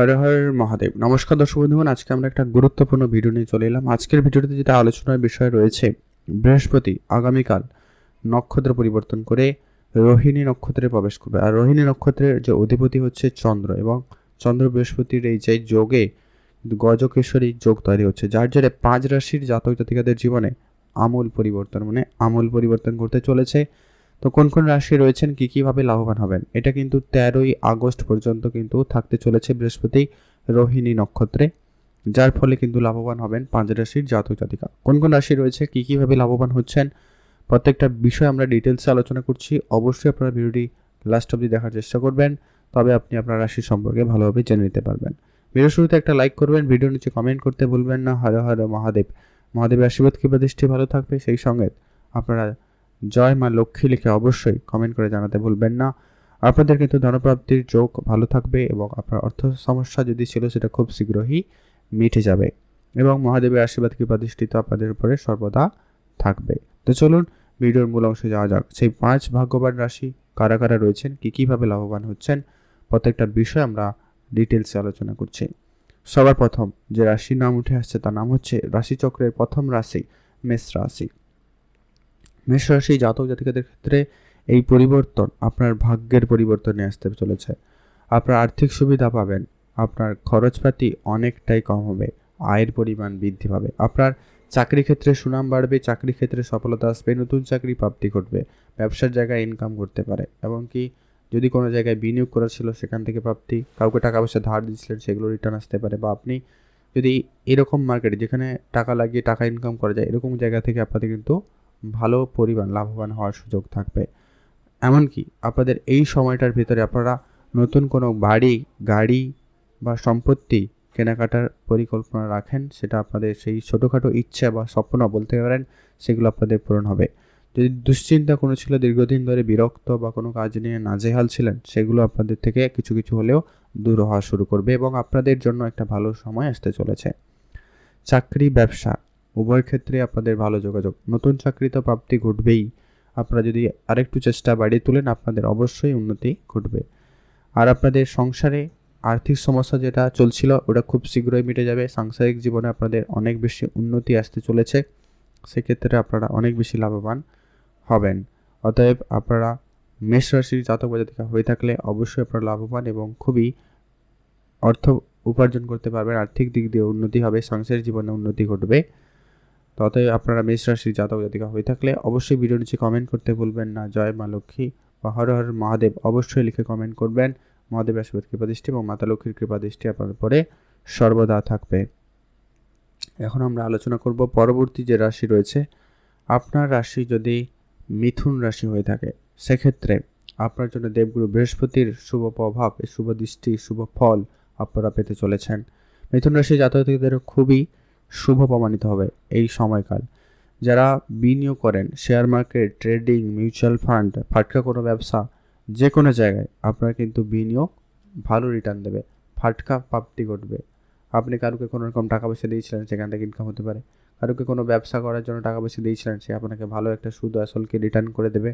হর হর মহাদেব। নমস্কার দর্শক বন্ধুগণ, আজকে আমরা একটা গুরুত্বপূর্ণ ভিডিও নিয়ে চলে এলাম। আজকের ভিডিওতে যেটা আলোচনার বিষয় রয়েছে, বৃহস্পতি আগামীকাল নক্ষত্র পরিবর্তন করে রোহিণী নক্ষত্রে প্রবেশ করবে। আর রোহিণী নক্ষত্রের যে অধিপতি হচ্ছে চন্দ্র, এবং চন্দ্র বৃহস্পতির এই যে যোগে গজকেশ্বরী যোগ তৈরি হচ্ছে, যার জেরে 5 রাশির জাতক জাতিকাদের জীবনে আমূল পরিবর্তন করতে চলেছে। তো কোন কোন রাশি রয়েছেন, কীভাবে লাভবান হবেন, এটা কিন্তু 13ই আগস্ট পর্যন্ত কিন্তু থাকতে চলেছে বৃহস্পতি রোহিণী নক্ষত্রে, যার ফলে কিন্তু লাভবান হবেন 5 রাশির জাতক জাতিকা। কোন কোন রাশি রয়েছে, কীভাবে লাভবান হচ্ছেন, প্রত্যেকটা বিষয় আমরা ডিটেলসে আলোচনা করছি। অবশ্যই আপনারা ভিডিওটি লাস্ট অবধি দেখার চেষ্টা করবেন, তবে আপনি আপনার রাশি সম্পর্কে ভালোভাবে জেনে নিতে পারবেন। ভিডিও শুরুতে একটা লাইক করবেন, ভিডিওর নিচে কমেন্ট করতে ভুলবেন না। হর হর মহাদেব। মহাদেবের আশীর্বাদ কৃপা দৃষ্টি ভালো থাকবে। সেই সঙ্গে আপনারা জয় মা লক্ষ্মী লিখে অবশ্যই কমেন্ট করে জানাতে ভুলবেন না। আপনাদের কিন্তু ধনপ্রাপ্তির যোগ ভালো থাকবে, এবং আপনার অর্থ সমস্যা যদি ছিল সেটা খুব শীঘ্রই মিটে যাবে, এবং মহাদেবের আশীর্বাদ কৃপা দৃষ্টি তো আপনাদের উপরে সর্বদা থাকবে। তো চলুন ভিডিওর মূল অংশে যাওয়া যাক। সেই 5 ভাগ্যবান রাশি কারা কারা রয়েছেন, কীভাবে লাভবান হচ্ছেন, প্রত্যেকটা বিষয় আমরা ডিটেলসে আলোচনা করছি। সবার প্রথম যে রাশির নাম উঠে আসছে তার নাম হচ্ছে রাশিচক্রের প্রথম রাশি মেষ রাশি। মেষ রাশি জাতক জাতিকাদের ক্ষেত্রে এই পরিবর্তন আপনার ভাগ্যের পরিবর্তন নিয়ে আসতে চলেছে। আপনার আর্থিক সুবিধা পাবেন, আপনার খরচপাতি অনেকটাই কম হবে, আয়ের পরিমাণ বৃদ্ধি পাবে, আপনার চাকরি ক্ষেত্রে সুনাম বাড়বে, চাকরি ক্ষেত্রে সফলতা আসবে, নতুন চাকরি প্রাপ্তি ঘটবে, ব্যবসার জায়গায় ইনকাম করতে পারে, এমনকি যদি কোনো জায়গায় বিনিয়োগ করা ছিল সেখান থেকে প্রাপ্তি, কাউকে টাকা পয়সা ধার দিয়েছিলেন সেগুলো রিটার্ন আসতে পারে, বা আপনি যদি এরকম মার্কেটে যেখানে টাকা লাগিয়ে টাকা ইনকাম করা যায় এরকম জায়গা থেকে আপনাদের কিন্তু ভালো পরিমাণ লাভবান হওয়ার সুযোগ থাকবে। এমনকি আপনাদের এই সময়টার ভিতরে আপনারা নতুন কোনো বাড়ি, গাড়ি বা সম্পত্তি কেনাকাটার পরিকল্পনা রাখেন, সেটা আপনাদের সেই ছোটোখাটো ইচ্ছা বা স্বপ্ন বলতে পারেন, সেগুলো আপনাদের পূরণ হবে। যদি দুশ্চিন্তা কোনো ছিল, দীর্ঘদিন ধরে বিরক্ত বা কোনো কাজ নিয়ে নাজেহাল ছিলেন, সেগুলো আপনাদের থেকে কিছু কিছু হলেও দূর হওয়া শুরু করবে, এবং আপনাদের জন্য একটা ভালো সময় আসতে চলেছে। চাকরি ব্যবসা উভয় ক্ষেত্রে আপনাদের ভালো যোগাযোগ, নতুন চাকরি তো প্রাপ্তি ঘটবেই, আপনারা যদি আরেকটু চেষ্টা বাড়িয়ে তোলেন আপনাদের অবশ্যই উন্নতি ঘটবে। আর আপনাদের সংসারে আর্থিক সমস্যা যেটা চলছিল ওটা খুব শীঘ্রই মিটে যাবে। সাংসারিক জীবনে আপনাদের অনেক বেশি উন্নতি আসতে চলেছে, সেক্ষেত্রে আপনারা অনেক বেশি লাভবান হবেন। অতএব আপনারা মেষ রাশির জাতক জাতিকা হয়ে থাকলে অবশ্যই আপনারা লাভবান এবং খুবই অর্থ উপার্জন করতে পারবেন, আর্থিক দিক দিয়ে উন্নতি হবে, সাংসারিক জীবনে উন্নতি ঘটবে। অতএব আপনারা মেষ রাশির জাতক জাতিকা হয়ে থাকলে অবশ্যই ভিডিও নিচে কমেন্ট করতে ভুলবেন না জয় মা লক্ষ্মী বা হর হর মহাদেব অবশ্যই লিখে কমেন্ট করবেন। মহাদেবের আশীর্বাদ কৃপা দৃষ্টি এবং মাতা লক্ষ্মীর কৃপা দৃষ্টি আপনার উপরে সর্বদা থাকবে। এখন আমরা আলোচনা করব পরবর্তী যে রাশি রয়েছে। আপনার রাশি যদি মিথুন রাশি হয়ে থাকে, সেক্ষেত্রে আপনার জন্য দেবগুরু বৃহস্পতির শুভ প্রভাব, শুভ দৃষ্টি, শুভ ফল আপনারা পেতে চলেছেন। মিথুন রাশি জাতকদের খুবই শুভ প্রমাণিত হবে এই সময়কাল। যারা বিনিয়োগ করেন share market, trading, mutual fund, ফাটকা কোনো ব্যবসা, যে কোনো জায়গায় আপনার কিন্তু বিনিয়োগ ভালো রিটার্ন দেবে, ফাটকা প্রাপ্তি ঘটবে। আপনি কারুকে কোনো রকম টাকা পয়সা দিয়েছিলেন, সেখান থেকে ইনকাম হতে পারে। কারুকে কোনো ব্যবসা করার জন্য টাকা পয়সা দিয়েছিলেন, সে আপনাকে ভালো একটা সুদ আসলকে রিটার্ন করে দেবে।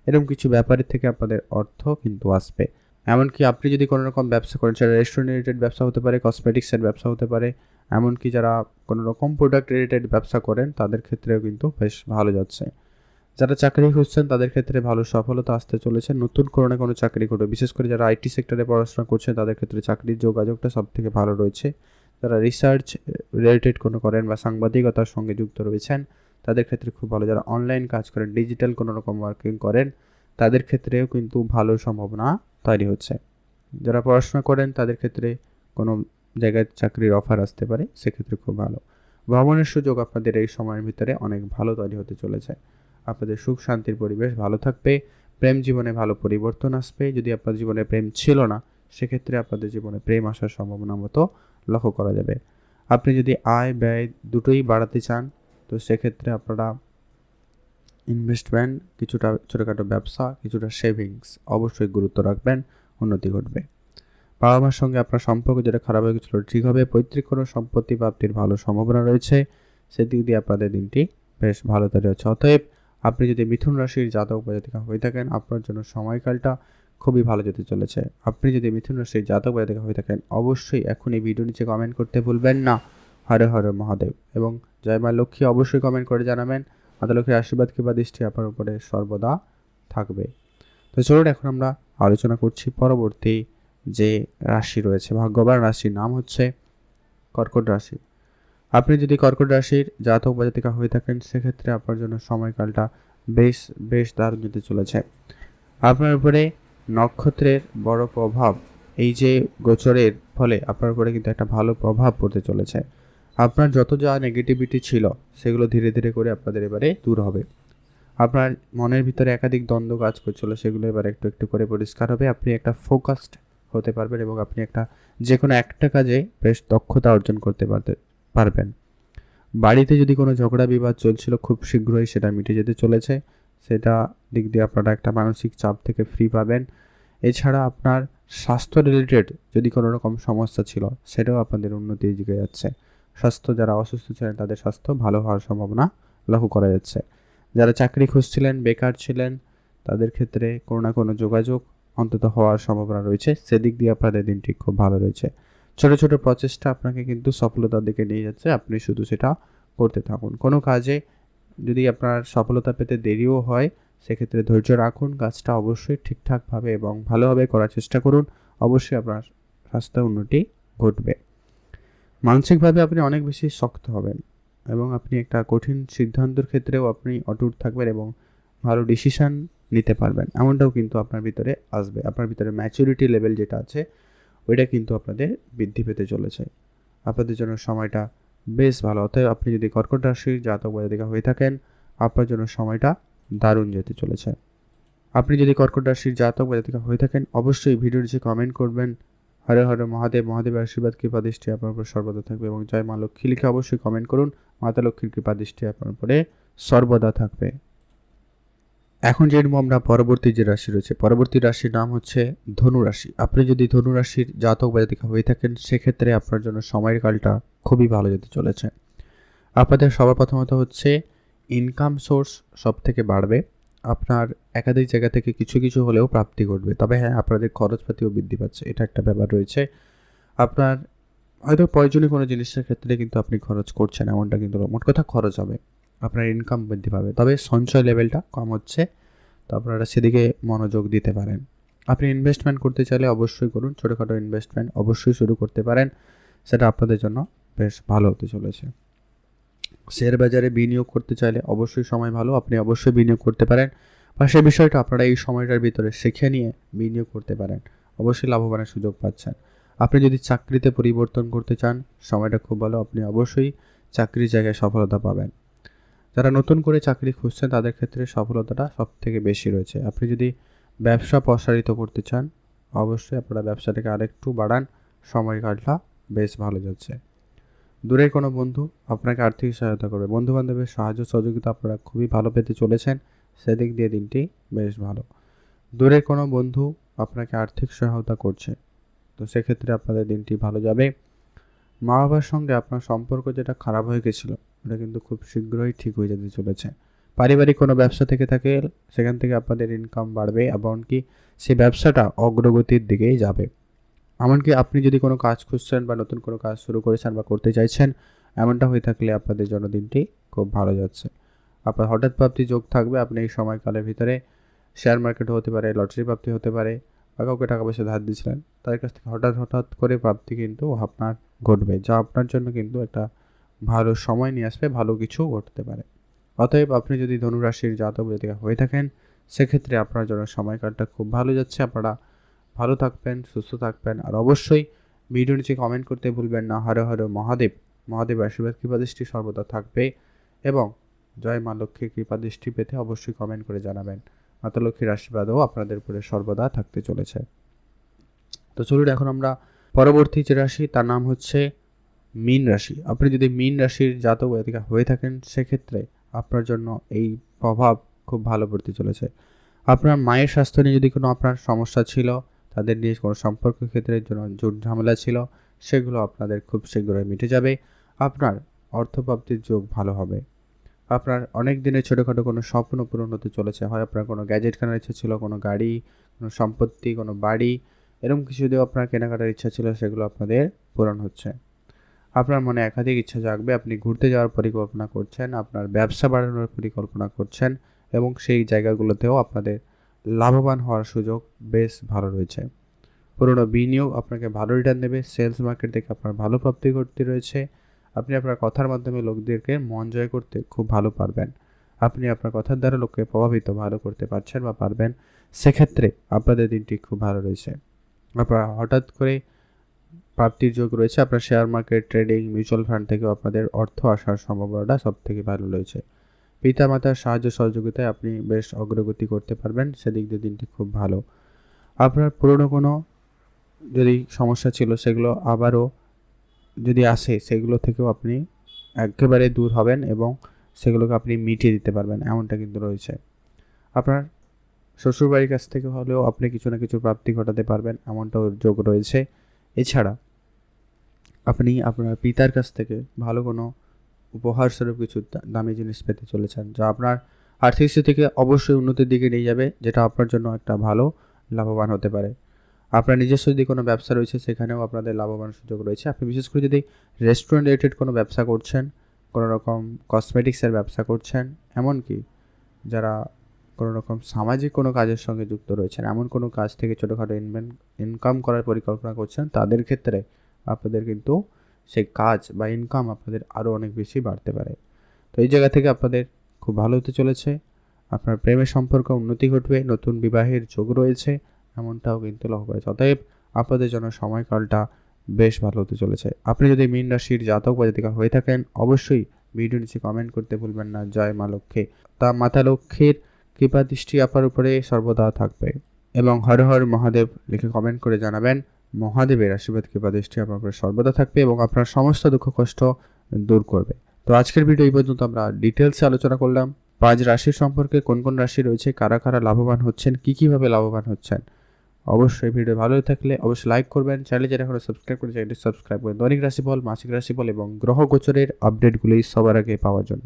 এরকম কিছু ব্যাপারের থেকে আপনাদের অর্থ কিন্তু আসবে। এমনকি আপনি যদি কোনো রকম ব্যবসা করেন, সেটা রেস্টুরেন্ট রিলেটেড ব্যবসা হতে পারে, কসমেটিক্সের ব্যবসা হতে পারে, এমনকি যারা কোনো রকম প্রোডাক্ট রিলেটেড ব্যবসা করেন তাদের ক্ষেত্রেও কিন্তু বেশ ভালো যাচ্ছে। যারা চাকরি খুঁজছেন তাদের ক্ষেত্রে ভালো সফলতা আসতে চলেছে, নতুন কোনো না কোনো চাকরি করবে। বিশেষ করে যারা আইটি সেক্টরে পড়াশোনা করছেন তাদের ক্ষেত্রে চাকরির যোগাযোগটা সব থেকে ভালো রয়েছে। যারা রিসার্চ রিলেটেড কোনো করেন বা সাংবাদিকতার সঙ্গে যুক্ত রয়েছেন তাদের ক্ষেত্রে খুব ভালো। যারা অনলাইন কাজ করেন, ডিজিটাল কোনো রকম ওয়ার্কিং করেন, তাদের ক্ষেত্রেও কিন্তু ভালো সম্ভাবনা তৈরি হচ্ছে। যারা পড়াশোনা করেন তাদের ক্ষেত্রে কোনো জায়গায় চাকরির অফার আসতে পারে, সেক্ষেত্রে খুব ভালো। ভ্রমণের সুযোগ আপনাদের এই সময়ের ভিতরে অনেক ভালো তৈরি হতে চলেছে। আপনাদের সুখ শান্তির পরিবেশ ভালো থাকবে, প্রেম জীবনে ভালো পরিবর্তন আসবে। যদি আপনার জীবনে প্রেম ছিল না, সেক্ষেত্রে আপনাদের জীবনে প্রেম আসার সম্ভাবনা মতো লক্ষ্য করা যাবে। আপনি যদি আয় ব্যয় দুটোই বাড়াতে চান, তো সেক্ষেত্রে আপনারা ইনভেস্টমেন্ট, কিছুটা ছোটোখাটো ব্যবসা, কিছুটা সেভিংস অবশ্যই গুরুত্ব রাখবেন, উন্নতি ঘটবে। বাবা মার সঙ্গে আপনার সম্পর্ক যেটা খারাপ হয়ে গেছিলো ঠিক হবে। পৈতৃক কোনো সম্পত্তি প্রাপ্তির ভালো সম্ভাবনা রয়েছে, সেদিক দিয়ে আপনাদের দিনটি বেশ ভালো তৈরি হচ্ছে। অতএব আপনি যদি মিথুন রাশির জাতক বা জাতিকা হয়ে থাকেন, আপনার জন্য সময়কালটা খুবই ভালো যেতে চলেছে। আপনি যদি মিথুন রাশির জাতক বা জাতিকা হয়ে থাকেন অবশ্যই এখন এই ভিডিও নিচে কমেন্ট করতে ভুলবেন না হর হর মহাদেব এবং জয় মা লক্ষ্মী অবশ্যই কমেন্ট করে জানাবেন। মাতা লক্ষ্মীর আশীর্বাদ কিংবা দৃষ্টি আপনার উপরে সর্বদা থাকবে। তো চলুন এখন আমরা আলোচনা করছি পরবর্তী যে রাশি রয়েছে। ভাগ্যবান রাশির নাম হচ্ছে কর্কট রাশি। আপনি যদি কর্কট রাশির জাতক বা জাতিকা হয়ে থাকেন সেক্ষেত্রে আপনার জন্য সময়কালটা বেশ বেশ দারুণ যেতে চলেছে। আপনার উপরে নক্ষত্রের বড় প্রভাব, এই যে গোচরের ফলে আপনার উপরে কিন্তু একটা ভালো প্রভাব পড়তে চলেছে। আপনার যত যা নেগেটিভিটি ছিল সেগুলো ধীরে ধীরে করে আপনাদের এবারে দূর হবে। আপনার মনের ভিতরে একাধিক দ্বন্দ্ব কাজ করছিল সেগুলো এবার একটু একটু করে পরিষ্কার হবে। আপনি একটা ফোকাসড হতে পারবেন এবং আপনি একটা যে কোনো একটা কাজে বেশ দক্ষতা অর্জন করতে পারবেন। বাড়িতে যদি কোনো ঝগড়া বিবাদ চলছিল খুব শীঘ্রই সেটা মিটে যেতে চলেছে। সেটা দিক দিয়ে আপনারা একটা মানসিক চাপ থেকে ফ্রি পাবেন। এছাড়া আপনার স্বাস্থ্য রিলেটেড যদি কোনো রকম সমস্যা ছিল সেটাও আপনাদের উন্নতির দিকে যাচ্ছে। স্বাস্থ্য যারা অসুস্থ ছিলেন তাদের স্বাস্থ্য ভালো হওয়ার সম্ভাবনা লক্ষ্য করা যাচ্ছে। যারা চাকরি খুঁজছিলেন, বেকার ছিলেন, তাদের ক্ষেত্রে কোনো না কোনো যোগাযোগ অন্তত হওয়ার সম্ভাবনা রয়েছে। সেদিক দিয়ে আপনাদের দিনটি খুব ভালো রয়েছে। ছোট ছোট প্রচেষ্টা আপনাকে কিন্তু সফলতার দিকে নিয়ে যাচ্ছে। আপনি শুধু সেটা করতে থাকুন। কোনো কাজে যদি আপনার সফলতা পেতে দেরিও হয় সেক্ষেত্রে ধৈর্য রাখুন। কাজটা অবশ্যই ঠিকঠাকভাবে এবং ভালোভাবে করার চেষ্টা করুন। অবশ্যই আপনার স্বাস্থ্য উন্নতি ঘটবে। মানসিকভাবে আপনি অনেক বেশি শক্ত হবেন এবং আপনি একটা কঠিন সিদ্ধান্তের ক্ষেত্রেও আপনি অটুট থাকবেন এবং ভালো ডিসিশন নিতে পারবেন। এমনটাও কিন্তু আপনার ভিতরে আসবে। আপনার ভিতরে ম্যাচুরিটি লেভেল যেটা আছে ওইটা কিন্তু আপনাদের বৃদ্ধি পেতে চলেছে। আপনাদের জন্য সময়টা বেশ ভালো। অতএব আপনি যদি কর্কট রাশির জাতক বা জাতিকা হয়ে থাকেন আপনার জন্য সময়টা দারুণ যেতে চলেছে। আপনি যদি কর্কট রাশির জাতক বা জাতিকা হয়ে থাকেন অবশ্যই ভিডিওর নিচে কমেন্ট করবেন হরে হরে মহাদেব। মহাদেবের আশীর্বাদ কৃপা দৃষ্টি আপনার উপর সর্বদা থাকবে এবং জয় মা লক্ষ্মী লিখে অবশ্যই কমেন্ট করুন। মাতা লক্ষ্মীর কৃপা দৃষ্টি আপনার উপরে সর্বদা থাকবে। এখন যে আমরা পরবর্তী যে রাশি রয়েছে, পরবর্তী রাশির নাম হচ্ছে ধনু রাশি। আপনি যদি ধনু রাশির জাতক বা জাতিকা হয়ে থাকেন সেক্ষেত্রে আপনার জন্য সময়ের কালটা খুবই ভালো যেতে চলেছে। আপনাদের সবার প্রথমত হচ্ছে ইনকাম সোর্স সব থেকে বাড়বে। আপনার একাধিক জায়গা থেকে কিছু কিছু হলেও প্রাপ্তি ঘটবে। তবে হ্যাঁ, আপনাদের খরচপাতিও বৃদ্ধি পাচ্ছে, এটা একটা ব্যাপার রয়েছে। আপনার হয়তো প্রয়োজনীয় কোনো জিনিসের ক্ষেত্রে কিন্তু আপনি খরচ করছেন এমনটা কিন্তু মোট কথা খরচ হবে। আপনার ইনকাম বৃদ্ধি পাবে, তবে সঞ্চয় লেভেলটা কম হচ্ছে, তো আপনারা সেদিকে মনোযোগ দিতে পারেন। আপনি ইনভেস্টমেন্ট করতে চাইলে অবশ্যই করুন। ছোটোখাটো ইনভেস্টমেন্ট অবশ্যই শুরু করতে পারেন, সেটা আপনাদের জন্য বেশ ভালো হতে চলেছে। শেয়ার বাজারে বিনিয়োগ করতে চাইলে অবশ্যই সময় ভালো, আপনি অবশ্যই বিনিয়োগ করতে পারেন। বা সেই বিষয়টা আপনারা এই সময়টার ভিতরে শিখে নিয়ে বিনিয়োগ করতে পারেন, অবশ্যই লাভবানের সুযোগ পাচ্ছেন। আপনি যদি চাকরিতে পরিবর্তন করতে চান সময়টা খুব ভালো, আপনি অবশ্যই চাকরির জায়গায় সফলতা পাবেন। যারা নতুন করে চাকরি খুঁজছেন তাদের ক্ষেত্রে সফলতাটা সব থেকে বেশি রয়েছে। আপনি যদি ব্যবসা প্রসারিত করতে চান অবশ্যই আপনারা ব্যবসাটাকে আরেকটু বাড়ান, সময়কালটা বেশ ভালো যাচ্ছে। দূরের কোনো বন্ধু আপনাকে আর্থিক সহায়তা করবে, বন্ধু বান্ধবের সাহায্য সহযোগিতা আপনারা খুবই ভালো পেতে চলেছেন, সেদিক দিয়ে দিনটি বেশ ভালো। দূরের কোনো বন্ধু আপনাকে আর্থিক সহায়তা করছে, তো সেক্ষেত্রে আপনাদের দিনটি ভালো যাবে। মা বাবার সঙ্গে আপনার সম্পর্ক যেটা খারাপ হয়ে গেছিলো ওটা কিন্তু খুব শীঘ্রই ঠিক হয়ে যেতে চলেছে। পারিবারিক কোনো ব্যবসা থেকে থাকে সেখান থেকে আপনাদের ইনকাম বাড়বে, এমনকি সেই ব্যবসাটা অগ্রগতির দিকেই যাবে। এমনকি আপনি যদি কোনো কাজ খুঁজছেন বা নতুন কোনো কাজ শুরু করেছেন বা করতে চাইছেন এমনটা হয়ে থাকলে আপনাদের জন্মদিনটি খুব ভালো যাচ্ছে। আপনার হঠাৎ প্রাপ্তি যোগ থাকবে। আপনি এই সময়কালের ভিতরে শেয়ার মার্কেট হতে পারে, লটারি প্রাপ্তি হতে পারে, বা কাউকে টাকা পয়সা ধার দিয়েছিলেন তাদের কাছ থেকে হঠাৎ হঠাৎ করে প্রাপ্তি কিন্তু আপনার ঘটবে, যা আপনার জন্য কিন্তু একটা ভালো সময় নিয়ে আসবে, ভালো কিছু ঘটতে পারে। অতএব আপনি যদি ধনুরাশির জাতক জাতিকা হয়ে থাকেন সেক্ষেত্রে আপনার জন্য সময়কালটা খুব ভালো যাচ্ছে। আপনারা ভালো থাকবেন, সুস্থ থাকবেন, আর অবশ্যই ভিডিও নিচে কমেন্ট করতে ভুলবেন না হর হর মহাদেব। মহাদেব আশীর্বাদ কৃপাদৃষ্টি সর্বদা থাকবে এবং জয় মা লক্ষ্মীর কৃপাদৃষ্টি পেতে অবশ্যই কমেন্ট করে জানাবেন। মাতা লক্ষ্মীর আশীর্বাদও আপনাদের উপরে সর্বদা থাকতে চলেছে। তো চলুন এখন আমরা পরবর্তী যে রাশি তার নাম হচ্ছে মীন রাশি। আপনি যদি মীন রাশির জাতক জাতিকা হয়ে থাকেন সেক্ষেত্রে আপনার জন্য এই প্রভাব খুব ভালো পড়তে চলেছে। আপনার মায়ের স্বাস্থ্য নিয়ে যদি কোনো আপনার সমস্যা ছিল, তাদের নিয়ে কোনো সম্পর্ক ক্ষেত্রে জন্য জোট ঝামেলা ছিল, সেগুলো আপনাদের খুব শীঘ্রই মিটে যাবে। আপনার অর্থপ্রাপ্তির যোগ ভালো হবে। আপনার অনেক দিনের ছোটোখাটো কোনো স্বপ্ন পূরণ হতে চলেছে। হয় আপনার কোনো গ্যাজেট কেনার ইচ্ছে ছিল, কোনো গাড়ি, কোনো সম্পত্তি, কোনো বাড়ি, এরকম কিছু যদি আপনার কেনাকাটার ইচ্ছা ছিল সেগুলো আপনাদের পূরণ হচ্ছে। আপনার মনে একাধিক ইচ্ছা জাগবে, আপনি ঘুরতে যাওয়ার পরিকল্পনা করছেন, আপনার ব্যবসা বাড়ানোর পরিকল্পনা করছেন এবং সেই জায়গাগুলোতেও আপনাদের লাভবান হওয়ার সুযোগ বেশ ভালো রয়েছে। পুরনো বিনিয়োগ আপনাকে ভালো রিটার্ন দেবে, সেলস মার্কেট থেকে আপনার ভালো প্রাপ্তি ঘটতে রয়েছে। আপনি আপনার কথার মাধ্যমে লোকদেরকে মন জয় করতে খুব ভালো পারবেন। আপনি আপনার কথার দ্বারা লোককে প্রভাবিত ভালো করতে পারছেন বা পারবেন, সেক্ষেত্রে আপনাদের দিনটি খুব ভালো রয়েছে। আপনার হঠাৎ করে প্রাপ্তির যোগ রয়েছে, আপনার share market, trading, mutual fund থেকেও আপনাদের অর্থ আসার সম্ভাবনাটা সব থেকে ভালো রয়েছে। পিতামাতার সাহায্য সহযোগিতায় আপনি বেশ অগ্রগতি করতে পারবেন, সেদিক দিয়ে দিনটি খুব ভালো। আপনার পুরনো কোনো যদি সমস্যা ছিল সেগুলো আবারও যদি আসে, সেগুলো থেকেও আপনি একেবারে দূর হবেন এবং সেগুলোকে আপনি মিটিয়ে দিতে পারবেন, এমনটা কিন্তু রয়েছে। আপনার শ্বশুরবাড়ির কাছ থেকে হলেও আপনি কিছু না কিছু প্রাপ্তি ঘটাতে পারবেন, এমনটাও যোগ রয়েছে। এছাড়া আপনি আপনার পিতার কাছ থেকে ভালো কোনো উপহারস্বরূপ কিছু দামি জিনিস পেতে চলেছেন, যা আপনার আর্থিক স্থিতিকে অবশ্যই উন্নতির দিকে নিয়ে যাবে, যেটা আপনার জন্য একটা ভালো লাভবান হতে পারে। আপনার নিজস্ব যদি কোনো ব্যবসা রয়েছে সেখানেও আপনাদের লাভবান সুযোগ রয়েছে। আপনি বিশেষ করে যদি রেস্টুরেন্ট রিলেটেড কোনো ব্যবসা করছেন, কোনো রকম কসমেটিক্সের ব্যবসা করছেন, এমনকি যারা কোনো রকম সামাজিক কোনো কাজের সঙ্গে যুক্ত রয়েছেন, এমন কোনো কাজ থেকে ছোটোখাটো ইনকাম করার পরিকল্পনা করছেন, তাদের ক্ষেত্রে আপনাদের কিন্তু সেই কাজ বা ইনকাম আপনাদের আরও অনেক বেশি বাড়তে পারে। তো এই জায়গা থেকে আপনাদের খুব ভালো হতে চলেছে। আপনার প্রেমের সম্পর্কে উন্নতি ঘটবে, নতুন বিবাহের যোগ রয়েছে, এমনটাও কিন্তু লক্ষ্য করেছে। অতএব আপনাদের জন্য সময়কালটা বেশ ভালো হতে চলেছে। আপনি যদি মীন রাশির জাতক বা জাতিকা হয়ে থাকেন, অবশ্যই ভিডিও নিচে কমেন্ট করতে ভুলবেন না, জয় মা লক্ষ্মী। তা মাতা লক্ষ্মীর কৃপা দৃষ্টি আপনার উপরে সর্বদা থাকবে এবং হর হর মহাদেব লিখে কমেন্ট করে জানাবেন। মহাদেবের আশীর্বাদ কৃপা দৃষ্টি আপনার উপরে সর্বদা থাকবে এবং আপনার সমস্ত দুঃখ কষ্ট দূর করবে। তো আজকের ভিডিও এই পর্যন্ত আমরা ডিটেলসে আলোচনা করলাম 5 রাশির সম্পর্কে, কোন কোন রাশি রয়েছে, কারা কারা লাভবান হচ্ছেন, কীভাবে লাভবান হচ্ছেন। অবশ্যই ভিডিও ভালো থাকলে অবশ্যই লাইক করবেন, চ্যানেলে যারা এখনো সাবস্ক্রাইব করে চ্যানেলটি সাবস্ক্রাইব করবেন দৈনিক রাশিফল, মাসিক রাশিফল এবং গ্রহ গোচরের আপডেটগুলি সবার আগে পাওয়ার জন্য।